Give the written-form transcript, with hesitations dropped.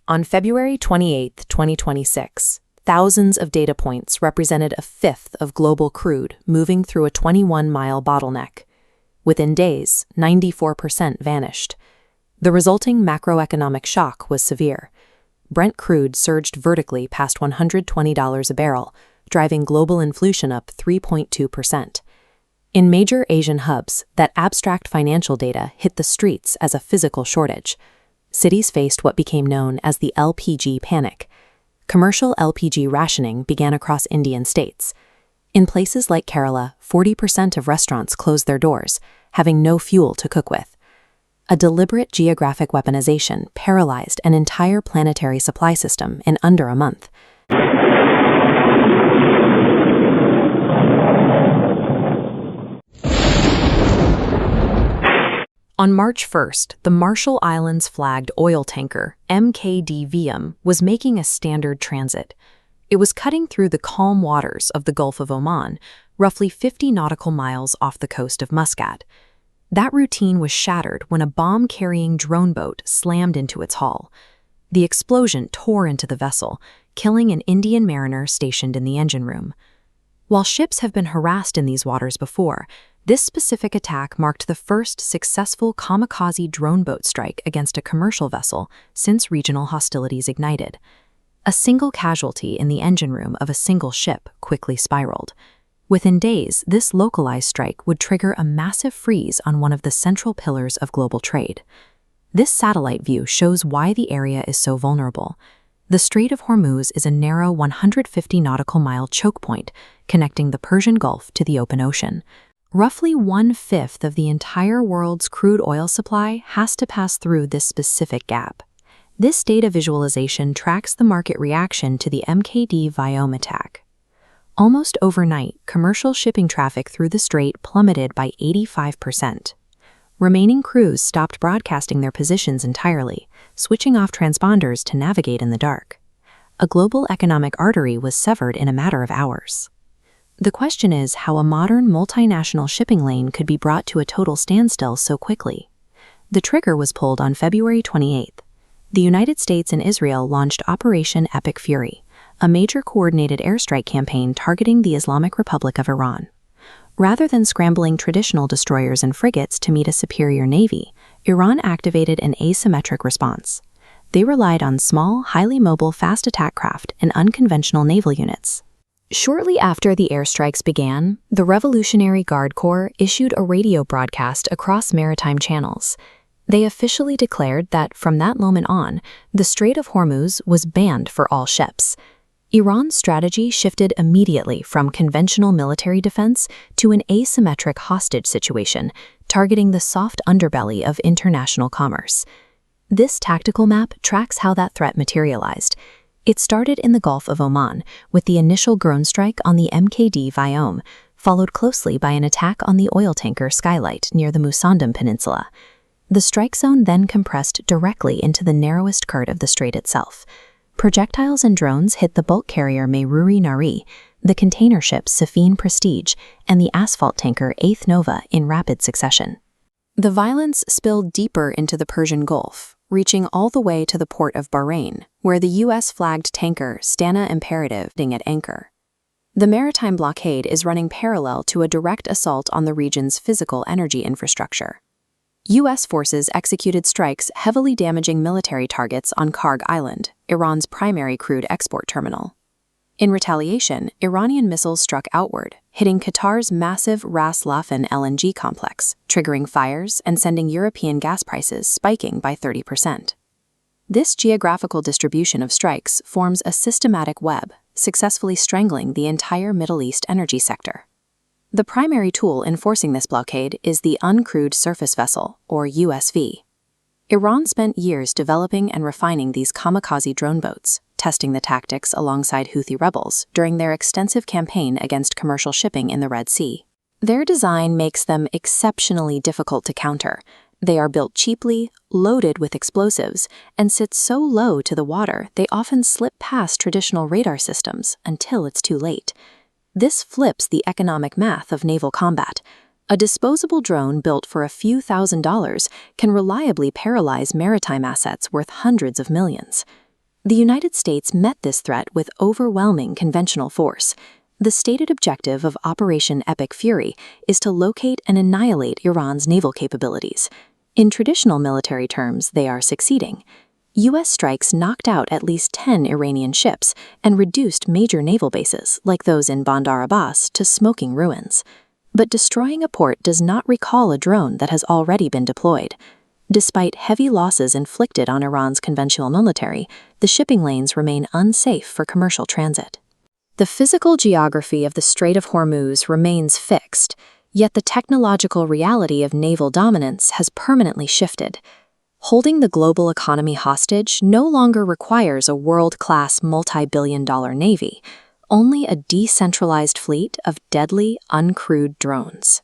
On February 28, 2026, thousands of data points represented a fifth of global crude moving through a 21-mile bottleneck. Within days, 94% vanished. The resulting macroeconomic shock was severe. Brent crude surged vertically past $120 a barrel, driving global inflation up 3.2%. In major Asian hubs, that abstract financial data hit the streets as a physical shortage. Cities faced what became known as the LPG panic. Commercial LPG rationing began across Indian states. In places like Kerala, 40% of restaurants closed their doors, having no fuel to cook with. A deliberate geographic weaponization paralyzed an entire planetary supply system in under a month. On March 1st, the Marshall Islands-flagged oil tanker MKD Viam was making a standard transit. It was cutting through the calm waters of the Gulf of Oman, roughly 50 nautical miles off the coast of Muscat. That routine was shattered when a bomb-carrying drone boat slammed into its hull. The explosion tore into the vessel, killing an Indian mariner stationed in the engine room. While ships have been harassed in these waters before, this specific attack marked the first successful kamikaze drone boat strike against a commercial vessel since regional hostilities ignited. A single casualty in the engine room of a single ship quickly spiraled. Within days, this localized strike would trigger a massive freeze on one of the central pillars of global trade. This satellite view shows why the area is so vulnerable. The Strait of Hormuz is a narrow 150 nautical mile chokepoint connecting the Persian Gulf to the open ocean. Roughly 1/5 of the entire world's crude oil supply has to pass through this specific gap. This data visualization tracks the market reaction to the MKD Viam attack. Almost overnight, commercial shipping traffic through the strait plummeted by 85%. Remaining crews stopped broadcasting their positions entirely, switching off transponders to navigate in the dark. A global economic artery was severed in a matter of hours. The question is how a modern multinational shipping lane could be brought to a total standstill so quickly. The trigger was pulled on February 28th. The United States and Israel launched Operation Epic Fury, a major coordinated airstrike campaign targeting the Islamic Republic of Iran. Rather than scrambling traditional destroyers and frigates to meet a superior navy, Iran activated an asymmetric response. They relied on small, highly mobile fast attack craft and unconventional naval units. Shortly after the airstrikes began, the Revolutionary Guard Corps issued a radio broadcast across maritime channels. They officially declared that from that moment on, the Strait of Hormuz was banned for all ships. Iran's strategy shifted immediately from conventional military defense to an asymmetric hostage situation, targeting the soft underbelly of international commerce. This tactical map tracks how that threat materialized. It started in the Gulf of Oman, with the initial drone strike on the MKD Viam, followed closely by an attack on the oil tanker Skylight near the Musandam Peninsula. The strike zone then compressed directly into the narrowest part of the strait itself. Projectiles and drones hit the bulk carrier Meiruri Nari, the container ship Safine Prestige, and the asphalt tanker Eighth Nova in rapid succession. The violence spilled deeper into the Persian Gulf, reaching all the way to the port of Bahrain, where the U.S.-flagged tanker Stana Imperative is at anchor. The maritime blockade is running parallel to a direct assault on the region's physical energy infrastructure. U.S. forces executed strikes heavily damaging military targets on Karg Island, Iran's primary crude export terminal. In retaliation, Iranian missiles struck outward, hitting Qatar's massive Ras Laffan LNG complex, triggering fires and sending European gas prices spiking by 30%. This geographical distribution of strikes forms a systematic web, successfully strangling the entire Middle East energy sector. The primary tool enforcing this blockade is the Uncrewed Surface Vessel, or USV. Iran spent years developing and refining these kamikaze drone boats, testing the tactics alongside Houthi rebels during their extensive campaign against commercial shipping in the Red Sea. Their design makes them exceptionally difficult to counter. They are built cheaply, loaded with explosives, and sit so low to the water they often slip past traditional radar systems until it's too late. This flips the economic math of naval combat. A disposable drone built for a few $1,000s can reliably paralyze maritime assets worth hundreds of millions. The United States met this threat with overwhelming conventional force. The stated objective of Operation Epic Fury is to locate and annihilate Iran's naval capabilities. In traditional military terms, they are succeeding. U.S. strikes knocked out at least 10 Iranian ships and reduced major naval bases, like those in Bandar Abbas, to smoking ruins. But destroying a port does not recall a drone that has already been deployed. Despite heavy losses inflicted on Iran's conventional military, the shipping lanes remain unsafe for commercial transit. The physical geography of the Strait of Hormuz remains fixed, yet the technological reality of naval dominance has permanently shifted. Holding the global economy hostage no longer requires a world-class multi-billion-dollar navy, only a decentralized fleet of deadly, uncrewed drones.